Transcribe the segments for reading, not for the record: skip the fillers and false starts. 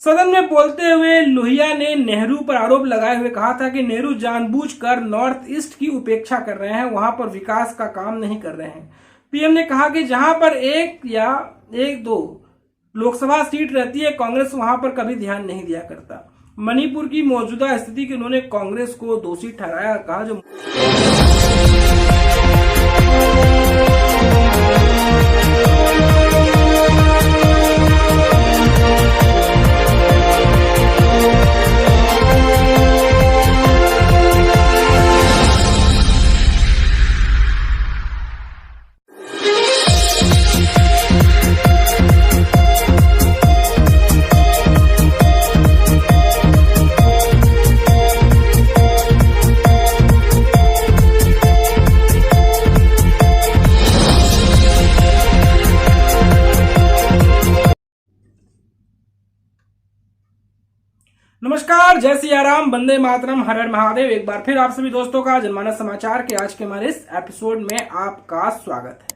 सदन में बोलते हुए लोहिया ने नेहरू पर आरोप लगाए हुए कहा था कि नेहरू जानबूझकर नॉर्थ ईस्ट की उपेक्षा कर रहे हैं, वहां पर विकास का काम नहीं कर रहे हैं। पीएम ने कहा कि जहां पर एक दो लोकसभा सीट रहती है, कांग्रेस वहां पर कभी ध्यान नहीं दिया करता। मणिपुर की मौजूदा स्थिति की उन्होंने कांग्रेस को दोषी ठहराया। कहा जो नमस्कार, जय सिया राम, वंदे मातरम, हर हर महादेव। एक बार फिर आप सभी दोस्तों का जनमानस समाचार के आज के हमारे इस एपिसोड में आपका स्वागत है।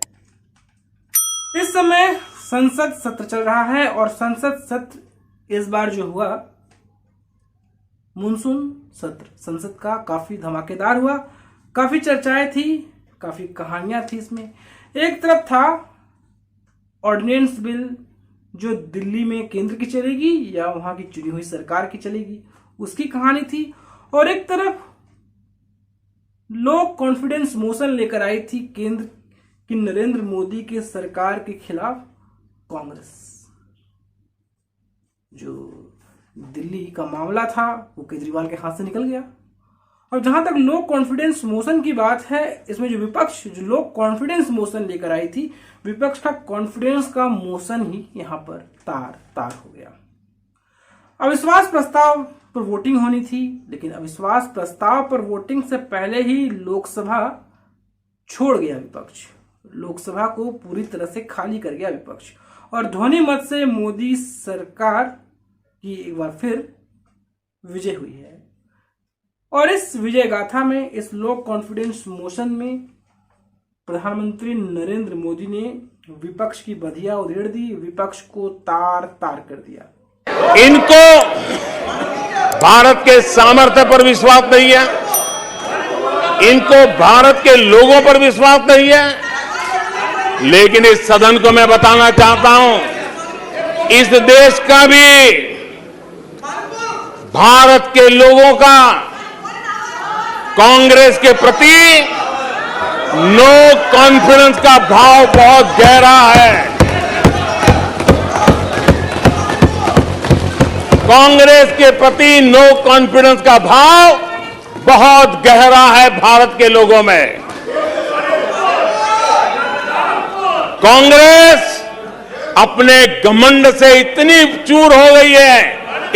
इस समय संसद सत्र चल रहा है और संसद सत्र इस बार जो हुआ मानसून सत्र संसद का काफी धमाकेदार हुआ। काफी चर्चाएं थी, काफी कहानियां थी इसमें। एक तरफ था ऑर्डिनेंस बिल जो दिल्ली में केंद्र की चलेगी या वहां की चुनी हुई सरकार की चलेगी, उसकी कहानी थी। और एक तरफ लोग कॉन्फिडेंस मोशन लेकर आई थी केंद्र की नरेंद्र मोदी के सरकार के खिलाफ कांग्रेस। जो दिल्ली का मामला था वो केजरीवाल के हाथ से निकल गया। और जहां तक लोग कॉन्फिडेंस मोशन की बात है, इसमें जो विपक्ष जो लोग कॉन्फिडेंस मोशन लेकर आई थी, विपक्ष का कॉन्फिडेंस का मोशन ही यहां पर तार हो गया। अविश्वास प्रस्ताव पर वोटिंग होनी थी, लेकिन अविश्वास प्रस्ताव पर वोटिंग से पहले ही लोकसभा छोड़ गया विपक्ष। लोकसभा को पूरी तरह से खाली कर गया विपक्ष और ध्वनि मत से मोदी सरकार की एक बार फिर विजय हुई है। और इस विजय गाथा में, इस लोक कॉन्फिडेंस मोशन में प्रधानमंत्री नरेंद्र मोदी ने विपक्ष की बधिया उधेड़ दी, विपक्ष को तार तार कर दिया। इनको भारत के सामर्थ्य पर विश्वास नहीं है, इनको भारत के लोगों पर विश्वास नहीं है। लेकिन इस सदन को मैं बताना चाहता हूं, इस देश का भी, भारत के लोगों का कांग्रेस के प्रति नो कॉन्फिडेंस का भाव बहुत गहरा है। कांग्रेस के प्रति नो कॉन्फिडेंस का भाव बहुत गहरा है भारत के लोगों में। कांग्रेस अपने घमंड से इतनी चूर हो गई है,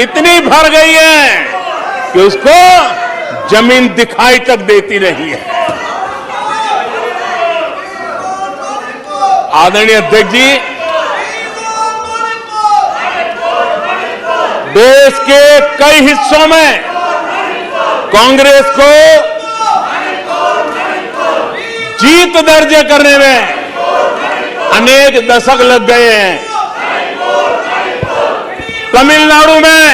इतनी भर गई है कि उसको जमीन दिखाई तक देती नहीं है। आदरणीय अध्यक्ष जी, देश के कई हिस्सों में कांग्रेस को जीत दर्ज करने में अनेक दशक लग गए हैं। तमिलनाडु में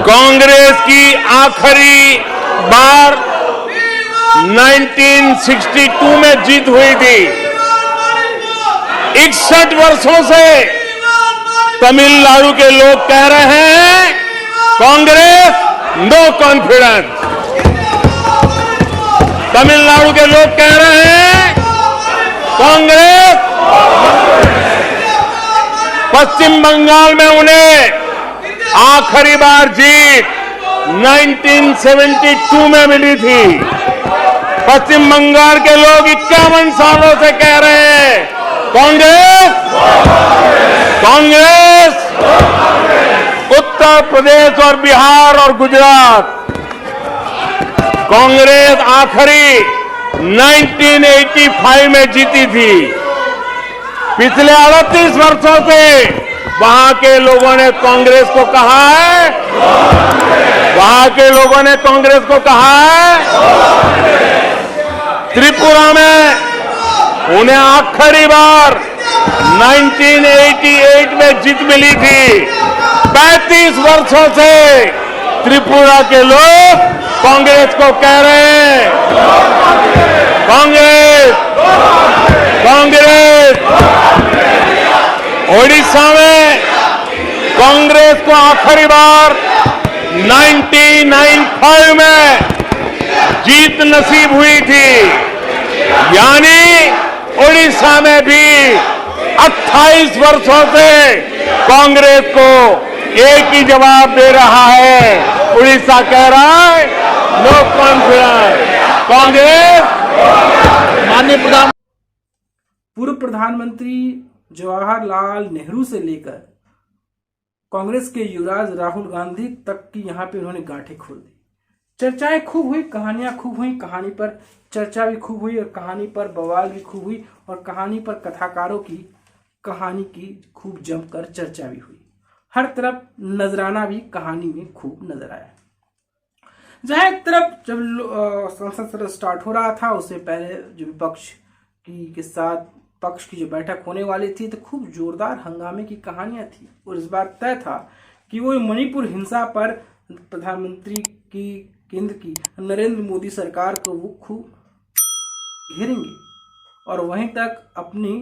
कांग्रेस की आखिरी बार 1962 में जीत हुई थी। 61 वर्षों से तमिलनाडु के लोग कह रहे हैं कांग्रेस नो कॉन्फिडेंस। तमिलनाडु के लोग कह रहे हैं कांग्रेस। पश्चिम बंगाल में उन्हें आखिरी बार जीत 1972 में मिली थी। पश्चिम बंगाल के लोग 51 सालों से कह रहे हैं कांग्रेस कांग्रेस। उत्तर प्रदेश और बिहार और गुजरात कांग्रेस आखिरी 1985 में जीती थी। पिछले 38 वर्षों से वहां के लोगों ने कांग्रेस को कहा है, वहां के लोगों ने कांग्रेस को कहा है। त्रिपुरा में उन्हें आखिरी बार 1988 में जीत मिली थी। 30 वर्षों से त्रिपुरा के लोग कांग्रेस को कह रहे हैं, कांग्रेस कांग्रेस। ओडिशा में कांग्रेस को आखिरी बार 1995 में जीत नसीब हुई थी, यानी ओडिशा में भी 28 वर्षों से कांग्रेस को एक ही जवाब दे रहा है। उड़ीसा कह रहा है नो कॉन्फिडेंस कांग्रेस। माननीय पूर्व प्रधानमंत्री जवाहरलाल नेहरू से लेकर कांग्रेस के युवराज राहुल गांधी तक की यहाँ पे उन्होंने गांठें खोल दी। चर्चाएं खूब हुई, कहानियां खूब हुई, कहानी पर चर्चा भी खूब हुई और कहानी पर बवाल भी खूब हुई और कहानी पर कथाकारों की कहानी की खूब जमकर चर्चा भी हुई। हर तरफ नजराना भी कहानी में खूब नजर आया। जहां एक तरफ जब संसद सत्र स्टार्ट हो रहा था, उससे पहले जो विपक्ष के साथ पक्ष की जो बैठक होने वाली थी, तो खूब जोरदार हंगामे की कहानियां थी और इस बात तय था कि वो मणिपुर हिंसा पर प्रधानमंत्री की केंद्र की नरेंद्र मोदी सरकार को वो खूब घेरेंगे और वहीं तक अपनी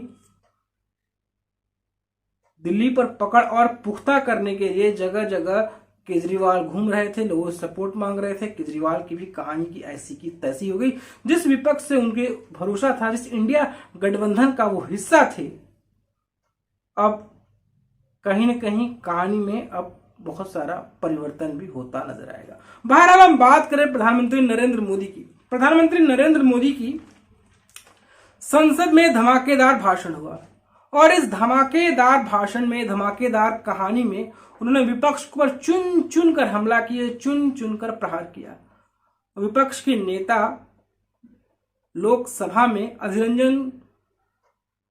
दिल्ली पर पकड़ और पुख्ता करने के लिए जगह जगह केजरीवाल घूम रहे थे, लोगों से सपोर्ट मांग रहे थे। केजरीवाल की भी कहानी की ऐसी की तैसी हो गई। जिस विपक्ष से उनके भरोसा था, जिस इंडिया गठबंधन का वो हिस्सा थे, अब कहीं न कहीं कहानी में अब बहुत सारा परिवर्तन भी होता नजर आएगा। बहरहाल हम बात करें प्रधानमंत्री नरेंद्र मोदी की। प्रधानमंत्री नरेंद्र मोदी की संसद में धमाकेदार भाषण हुआ और इस धमाकेदार भाषण में, धमाकेदार कहानी में उन्होंने विपक्ष पर चुन चुन कर हमला किया, चुन चुन कर प्रहार किया। विपक्ष के नेता लोकसभा में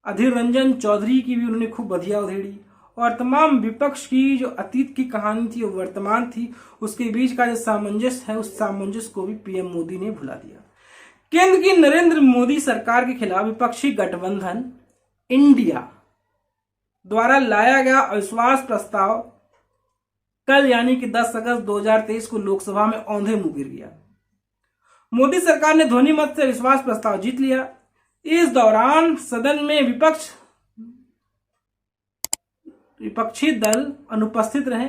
अधीर रंजन चौधरी की भी उन्होंने खूब बधिया उधेड़ी और तमाम विपक्ष की जो अतीत की कहानी थी, वो वर्तमान थी, उसके बीच का जो सामंजस्य है, उस सामंजस्य को भी पीएम मोदी ने भुला दिया। केंद्र की नरेंद्र मोदी सरकार के खिलाफ विपक्षी गठबंधन इंडिया द्वारा लाया गया अविश्वास प्रस्ताव कल यानी कि 10 अगस्त 2023 को लोकसभा में औंधे मुंह गिर गया। मोदी सरकार ने ध्वनि मत से विश्वास प्रस्ताव जीत लिया। इस दौरान सदन में विपक्षी दल अनुपस्थित रहे।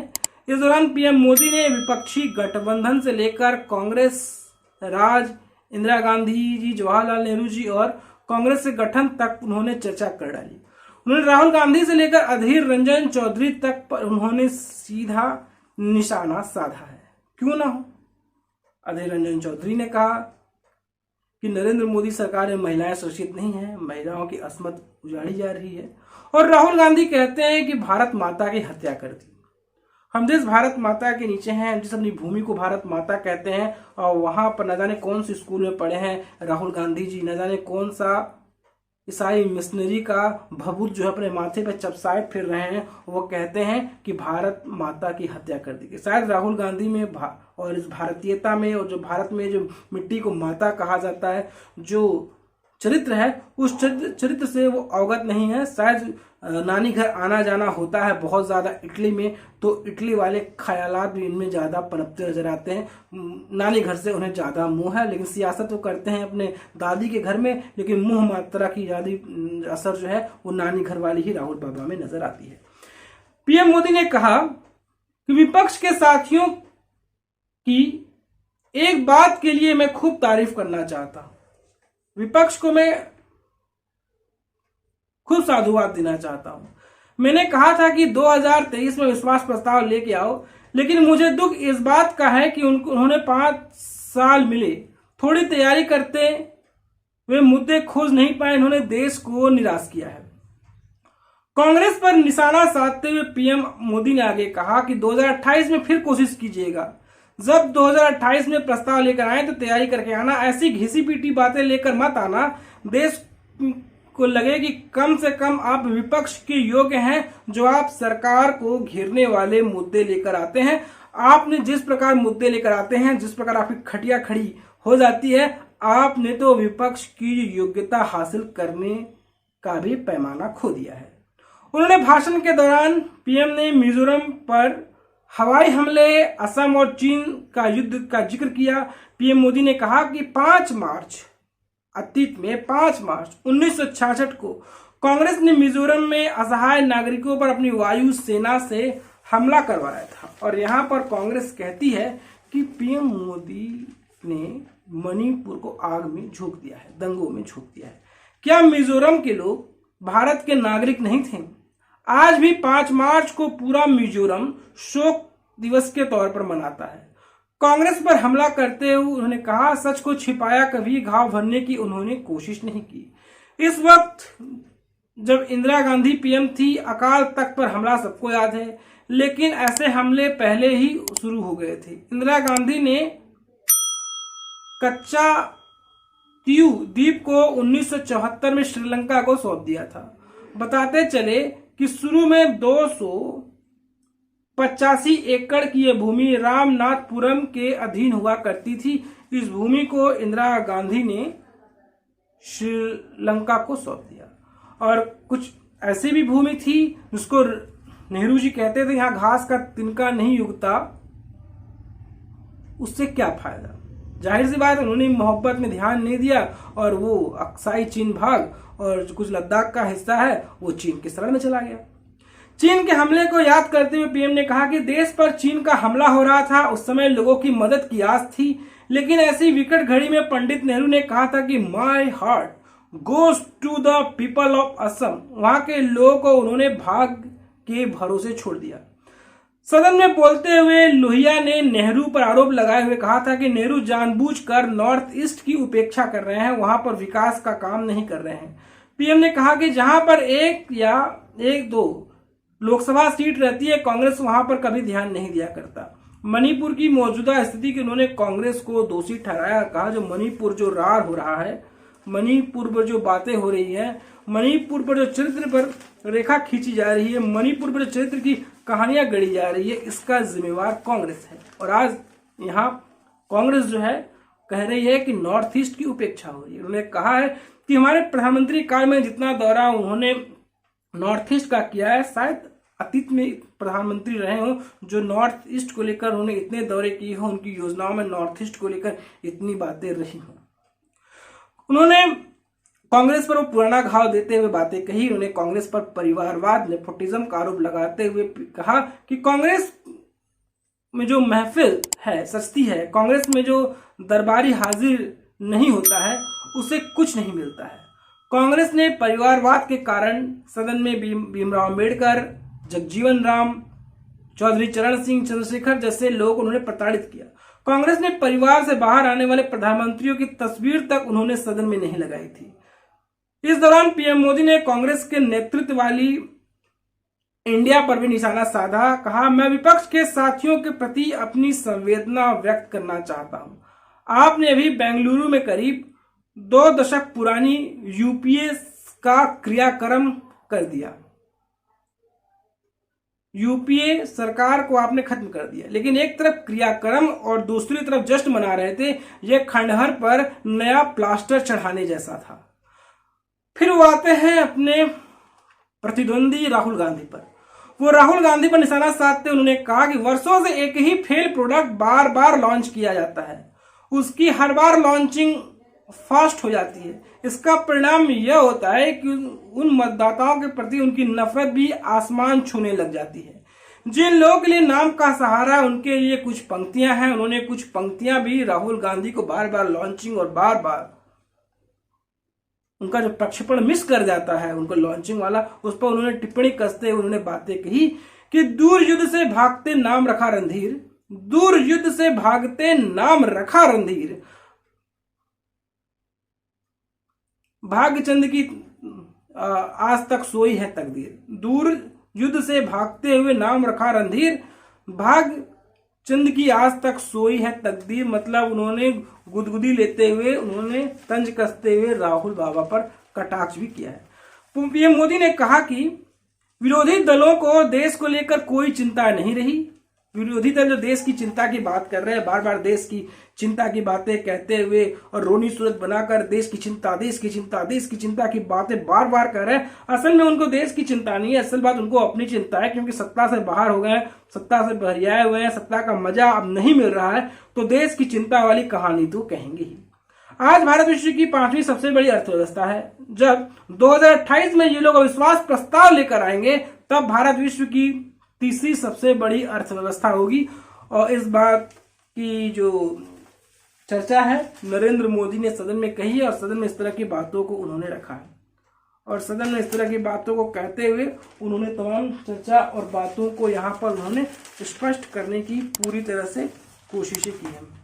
इस दौरान पीएम मोदी ने विपक्षी गठबंधन से लेकर कांग्रेस राज, इंदिरा गांधी जी, जवाहरलाल नेहरू जी और कांग्रेस के गठन तक उन्होंने चर्चा कर डाली। उन्होंने राहुल गांधी से लेकर अधीर रंजन चौधरी तक पर उन्होंने सीधा निशाना साधा है। क्यों ना हो, अधीर रंजन चौधरी ने कहा कि नरेंद्र मोदी सरकार में महिलाएं सुरक्षित नहीं है, महिलाओं की अस्मत उजाड़ी जा रही है। और राहुल गांधी कहते हैं कि भारत माता की हत्या कर दी। हम जिस भारत माता के नीचे हैं, जिस अपनी भूमि को भारत माता कहते हैं, और वहां पर न जाने कौन से स्कूल में पढ़े हैं राहुल गांधी जी, न जाने कौन सा ईसाई मिशनरी का भभूत जो है अपने माथे पे चपसाए फिर रहे हैं, वो कहते हैं कि भारत माता की हत्या कर दी गई। शायद राहुल गांधी में और इस भारतीयता में और जो भारत में जो मिट्टी को माता कहा जाता है, जो चरित्र है, उस चरित्र से वो अवगत नहीं है। शायद नानी घर आना जाना होता है बहुत ज्यादा इटली में, तो इटली वाले ख्यालात भी इनमें ज्यादा पनपते नजर आते हैं। नानी घर से उन्हें ज्यादा मोह है, लेकिन सियासत वो करते हैं अपने दादी के घर में, लेकिन मोह मात्रा की ज्यादा असर जो है वो नानी घर वाली ही राहुल बाबा में नजर आती है। पीएम मोदी ने कहा कि विपक्ष के साथियों की एक बात के लिए मैं खूब तारीफ करना चाहता हूं। विपक्ष को मैं खूब साधुवाद देना चाहता हूं। मैंने कहा था कि 2023 में विश्वास प्रस्ताव लेके आओ, लेकिन मुझे दुख इस बात का है कि उन्होंने 5 साल मिले, थोड़ी तैयारी करते वे मुद्दे खोज नहीं पाए, इन्होंने देश को निराश किया है। कांग्रेस पर निशाना साधते हुए पीएम मोदी ने आगे कहा कि 2028 में फिर कोशिश कीजिएगा। जब 2028 में प्रस्ताव लेकर आए तो तैयारी करके आना, ऐसी घिसी पीटी बातें लेकर मत आना। देश को लगे कि कम से कम आप विपक्ष के योग्य हैं, जो आप सरकार को घेरने वाले मुद्दे लेकर आते हैं। आपने जिस प्रकार मुद्दे लेकर आते हैं, जिस प्रकार आपकी खटिया खड़ी हो जाती है, आपने तो विपक्ष की योग्यता हासिल करने का भी पैमाना खो दिया है। उन्होंने भाषण के दौरान पीएम ने मिजोरम पर हवाई हमले, असम और चीन का युद्ध का जिक्र किया। पीएम मोदी ने कहा कि 5 मार्च 1966 को कांग्रेस ने मिजोरम में असहाय नागरिकों पर अपनी वायु सेना से हमला करवाया था। और यहां पर कांग्रेस कहती है कि पीएम मोदी ने मणिपुर को आग में झोंक दिया है, दंगों में झोंक दिया है। क्या मिजोरम के लोग भारत के नागरिक नहीं थे? आज भी 5 मार्च को पूरा मिजोरम शोक दिवस के तौर पर मनाता है। कांग्रेस पर हमला करते हुए उन्होंने कहा, सच को छिपाया, कभी घाव भरने की उन्होंने कोशिश नहीं की। इस वक्त जब इंदिरा गांधी पीएम थी, अकाल तख्त पर हमला सबको याद है, लेकिन ऐसे हमले पहले ही शुरू हो गए थे। इंदिरा गांधी ने कच्चा तीऊ द्वीप को 1974 में श्रीलंका को सौंप दिया था। बताते चले कि शुरू में 285 एकड़ की यह भूमि रामनाथपुरम के अधीन हुआ करती थी। इस भूमि को इंदिरा गांधी ने श्रीलंका को सौंप दिया। और कुछ ऐसी भी भूमि थी जिसको नेहरू जी कहते थे, यहां घास का तिनका नहीं उगता, उससे क्या फायदा। जाहिर सी बात, उन्होंने मोहब्बत में ध्यान नहीं दिया और वो अक्साई चीन भाग और जो कुछ लद्दाख का हिस्सा है वो चीन के शरण में चला गया। चीन के हमले को याद करते हुए पीएम ने कहा कि देश पर चीन का हमला हो रहा था, उस समय लोगों की मदद की आस थी, लेकिन ऐसी विकट घड़ी में पंडित नेहरू ने कहा था कि my heart goes to the people of Assam. वहां के लोगों को उन्होंने भाग के भरोसे छोड़ दिया। सदन में बोलते हुए लोहिया ने नेहरू पर आरोप लगाए हुए कहा था कि नेहरू जानबूझकर नॉर्थ ईस्ट की उपेक्षा कर रहे हैं, वहां पर विकास का काम नहीं कर रहे हैं। पीएम ने कहा कि जहां पर एक दो लोकसभा सीट रहती है, कांग्रेस वहां पर कभी ध्यान नहीं दिया करता। मणिपुर की मौजूदा स्थिति की उन्होंने कांग्रेस को दोषी ठहराया। कहा जो मणिपुर जो रार हो रहा है, मणिपुर पर जो बातें हो रही है, मणिपुर पर जो चरित्र पर रेखा खींची जा रही है, मणिपुर पर जो चरित्र की कहानियां गढ़ी जा रही है, इसका जिम्मेवार कांग्रेस है। और आज यहाँ कांग्रेस जो है कह रही है कि नॉर्थ ईस्ट की उपेक्षा हो रही है। उन्होंने कहा है कि हमारे प्रधानमंत्री काल में जितना दौरा उन्होंने नॉर्थ ईस्ट का किया है, शायद अतीत में प्रधानमंत्री रहे हों जो नॉर्थ ईस्ट को लेकर उन्होंने इतने दौरे किए हों, उनकी योजनाओं में नॉर्थ ईस्ट को लेकर इतनी बातें रही हों। उन्होंने कांग्रेस पर वो पुराना घाव देते हुए बातें कही। उन्होंने कांग्रेस पर परिवारवाद, नेपोटिज्म का आरोप लगाते हुए कहा कि कांग्रेस में जो महफिल है सस्ती है, कांग्रेस में जो दरबारी हाजिर नहीं होता है उसे कुछ नहीं मिलता है। कांग्रेस ने परिवारवाद के कारण सदन में भीमराव अम्बेडकर, जगजीवन राम, चौधरी चरण सिंह, चंद्रशेखर जैसे लोग उन्होंने प्रताड़ित किया। कांग्रेस ने परिवार से बाहर आने वाले प्रधानमंत्रियों की तस्वीर तक उन्होंने सदन में नहीं लगाई थी। इस दौरान पीएम मोदी ने कांग्रेस के नेतृत्व वाली इंडिया पर भी निशाना साधा। कहा, मैं विपक्ष के साथियों के प्रति अपनी संवेदना व्यक्त करना चाहता हूं। आपने अभी बेंगलुरु में करीब 2 दशक पुरानी यूपीए का क्रियाक्रम कर दिया। यूपीए सरकार को आपने खत्म कर दिया, लेकिन एक तरफ क्रियाक्रम और दूसरी तरफ जश्न मना रहे थे। यह खंडहर पर नया प्लास्टर चढ़ाने जैसा था। फिर वो आते हैं अपने प्रतिद्वंदी राहुल गांधी पर। वो राहुल गांधी पर निशाना साधते उन्होंने कहा कि वर्षों से एक ही फेल प्रोडक्ट बार बार लॉन्च किया जाता है, उसकी हर बार लॉन्चिंग फास्ट हो जाती है। इसका परिणाम यह होता है कि उन मतदाताओं के प्रति उनकी नफरत भी आसमान छूने लग जाती है। जिन लोगों के लिए नाम का सहारा है उनके लिए कुछ पंक्तियां हैं। उन्होंने कुछ पंक्तियां भी राहुल गांधी को बार बार लॉन्चिंग और बार बार उनका जो प्रक्षेपण मिस कर जाता है उनको लॉन्चिंग वाला, उस पर उन्होंने टिप्पणी कसते हुए उन्होंने बातें कही कि दूर युद्ध से भागते नाम रखा रणधीर, दूर युद्ध से भागते नाम रखा रणधीर, भाग्यचंद की आज तक सोई है तकदीर। दूर युद्ध से भागते हुए नाम रखा रणधीर, भाग्यचंद की आज तक सोई है तकदीर। मतलब उन्होंने गुदगुदी लेते हुए, उन्होंने तंज कसते हुए राहुल बाबा पर कटाक्ष भी किया है। पीएम मोदी ने कहा कि विरोधी दलों को देश को लेकर कोई चिंता नहीं रही। विरोधी दल जो देश की चिंता की बात कर रहे हैं, बार बार देश की चिंता की बातें कहते हुए और रोनी सूरत बनाकर देश की चिंता, देश की चिंता, देश की चिंता की बातें बार बार कर रहे हैं। असल में उनको देश की चिंता नहीं है, असल बात उनको अपनी चिंता है, क्योंकि सत्ता से बाहर हो गए, सत्ता से बहरियाए हुए हैं, सत्ता का मजा अब नहीं मिल रहा है, तो देश की चिंता वाली कहानी तो कहेंगे ही। आज भारत विश्व की 5वीं सबसे बड़ी अर्थव्यवस्था है। जब 2028 में ये लोग अविश्वास प्रस्ताव लेकर आएंगे, तब भारत विश्व की 3री सबसे बड़ी अर्थव्यवस्था होगी। और इस बात की जो चर्चा है नरेंद्र मोदी ने सदन में कही है, और सदन में इस तरह की बातों को उन्होंने रखा है, और सदन में इस तरह की बातों को कहते हुए उन्होंने तमाम चर्चा और बातों को यहाँ पर उन्होंने स्पष्ट करने की पूरी तरह से कोशिशें की हैं।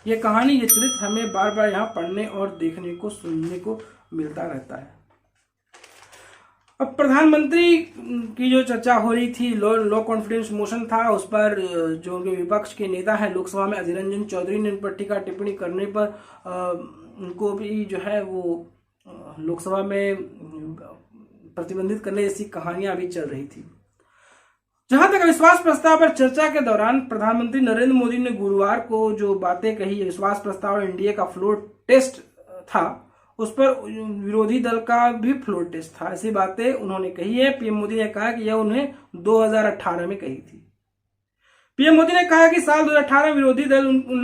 ये कहानी, ये चरित्र हमें बार बार यहाँ पढ़ने और देखने को, सुनने को मिलता रहता है। अब प्रधानमंत्री की जो चर्चा हो रही थी, लो कॉन्फिडेंस मोशन था, उस पर जो उनके विपक्ष के नेता हैं लोकसभा में अधीर रंजन चौधरी ने उन पर टीका टिप्पणी करने पर उनको भी जो है वो लोकसभा में प्रतिबंधित करने जैसी कहानियां भी चल रही थी। जहां तक अविश्वास प्रस्ताव पर चर्चा के दौरान प्रधानमंत्री नरेंद्र मोदी ने गुरुवार को जो बातें कही, विश्वास प्रस्ताव एनडीए का फ्लोर टेस्ट था, उस पर विरोधी दल का भी फ्लोर टेस्ट था, ऐसी बातें उन्होंने कही है। पीएम मोदी ने कहा कि यह उन्हें 2018 में कही थी। पीएम मोदी ने कहा कि साल 2018 में विरोधी दल उन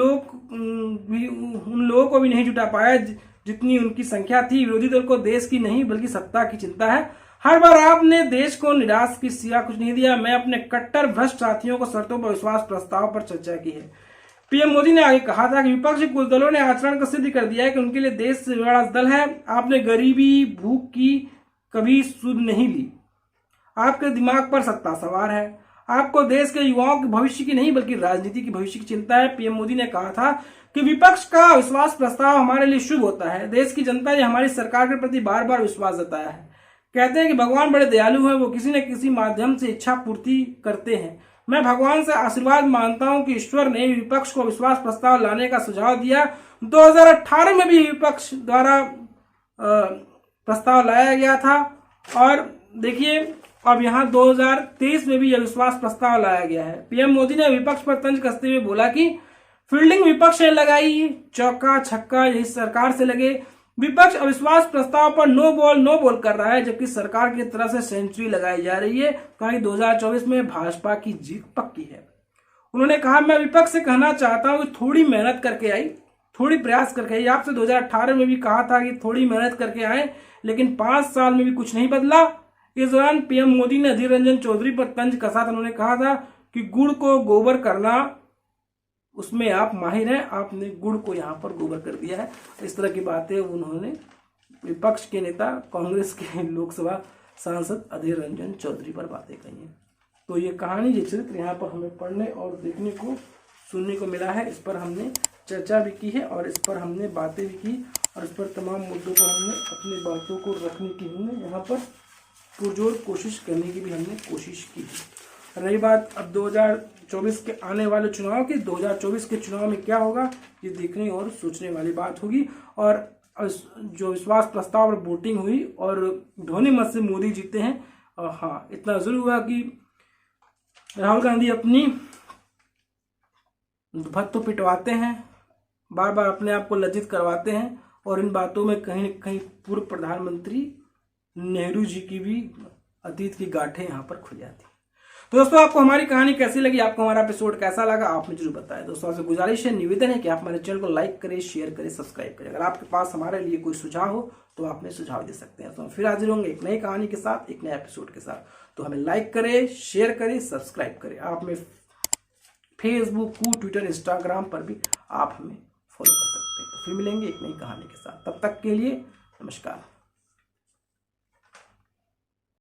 लोगों को भी नहीं जुटा पाया जितनी उनकी संख्या थी। विरोधी दल को देश की नहीं बल्कि सत्ता की चिंता है। हर बार आपने देश को निराश की सिवा कुछ नहीं दिया। मैं अपने कट्टर भ्रष्ट साथियों को शर्तों पर विश्वास प्रस्ताव पर चर्चा की है। पीएम मोदी ने आगे कहा था कि विपक्षी कुछ दलों ने आचरण का सिद्ध कर दिया है कि उनके लिए देश से बड़ा दल है। आपने गरीबी, भूख की कभी सुध नहीं ली। आपके दिमाग पर सत्ता सवार है। आपको देश के युवाओं के भविष्य की नहीं बल्कि राजनीति की भविष्य की चिंता है। पीएम मोदी ने कहा था कि विपक्ष का विश्वास प्रस्ताव हमारे लिए शुभ होता है। देश की जनता ने हमारी सरकार के प्रति बार बार विश्वास जताया है। कहते हैं कि भगवान बड़े दयालु हैं, वो किसी न किसी माध्यम से इच्छा पूर्ति करते हैं। मैं भगवान से आशीर्वाद मांगता हूं कि ईश्वर ने विपक्ष को विश्वास प्रस्ताव लाने का सुझाव दिया। 2018 में भी विपक्ष द्वारा प्रस्ताव लाया गया था, और देखिए अब यहाँ 2023 में भी यह विश्वास प्रस्ताव लाया गया है। पीएम मोदी ने विपक्ष पर तंज कसते हुए बोला कि फील्डिंग विपक्ष ने लगाई, चौका छक्का यही सरकार से लगे। विपक्ष अविश्वास प्रस्ताव पर नो बॉल कर रहा है, जबकि सरकार की तरफ से सेंचुरी लगाई जा रही है। कहा कि 2024 में भाजपा की जीत पक्की है। उन्होंने कहा, मैं विपक्ष से कहना चाहता हूं कि थोड़ी मेहनत करके आई, थोड़ी प्रयास करके आई। आपसे 2018 में भी कहा था कि थोड़ी मेहनत करके आए, लेकिन 5 साल में भी कुछ नहीं बदला। इस दौरान पीएम मोदी ने अधीर रंजन चौधरी पर तंज कसा। उन्होंने कहा था कि गुड़ को गोबर करना उसमें आप माहिर हैं, आपने गुड़ को यहाँ पर गोबर कर दिया है। इस तरह की बातें उन्होंने विपक्ष के नेता कांग्रेस के लोकसभा सांसद अधीर रंजन चौधरी पर बातें कही हैं। तो ये कहानी, ये चरित्र यहाँ पर हमें पढ़ने और देखने को, सुनने को मिला है। इस पर हमने चर्चा भी की है और इस पर हमने बातें भी की, और इस पर तमाम मुद्दों पर हमने अपनी बातों को रखने की हमने यहाँ पर पुरजोर कोशिश करने की भी हमने कोशिश की है। रही बात अब 2024 के आने वाले चुनाव की, 2024 के चुनाव में क्या होगा, ये देखने और सोचने वाली बात होगी। और जो विश्वास प्रस्ताव पर वोटिंग हुई और ध्वनि मत से मोदी जीते हैं। हाँ, इतना जरूर हुआ कि राहुल गांधी अपनी भत तो पिटवाते हैं, बार बार अपने आप को लज्जित करवाते हैं, और इन बातों में कहीं न कहीं पूर्व प्रधानमंत्री नेहरू जी की भी अतीत की गांठें यहाँ पर खुल जाती। तो दोस्तों, आपको हमारी कहानी कैसी लगी, आपको हमारा एपिसोड कैसा लगा, आप मुझे जरूर बताएं। दोस्तों, आपसे गुजारिश है, निवेदन है कि आप हमारे चैनल को लाइक करें, शेयर करें, सब्सक्राइब करें। अगर आपके पास हमारे लिए कोई सुझाव हो तो आप हमें सुझाव दे सकते हैं। तो हम फिर हाजिर होंगे एक नई कहानी के साथ, एक नए एपिसोड के साथ। तो हमें लाइक करें, शेयर करें, सब्सक्राइब करें। आप हमें फेसबुक, ट्विटर, इंस्टाग्राम पर भी आप हमें फॉलो कर सकते हैं। तो फिर मिलेंगे एक नई कहानी के साथ। तब तक के लिए नमस्कार।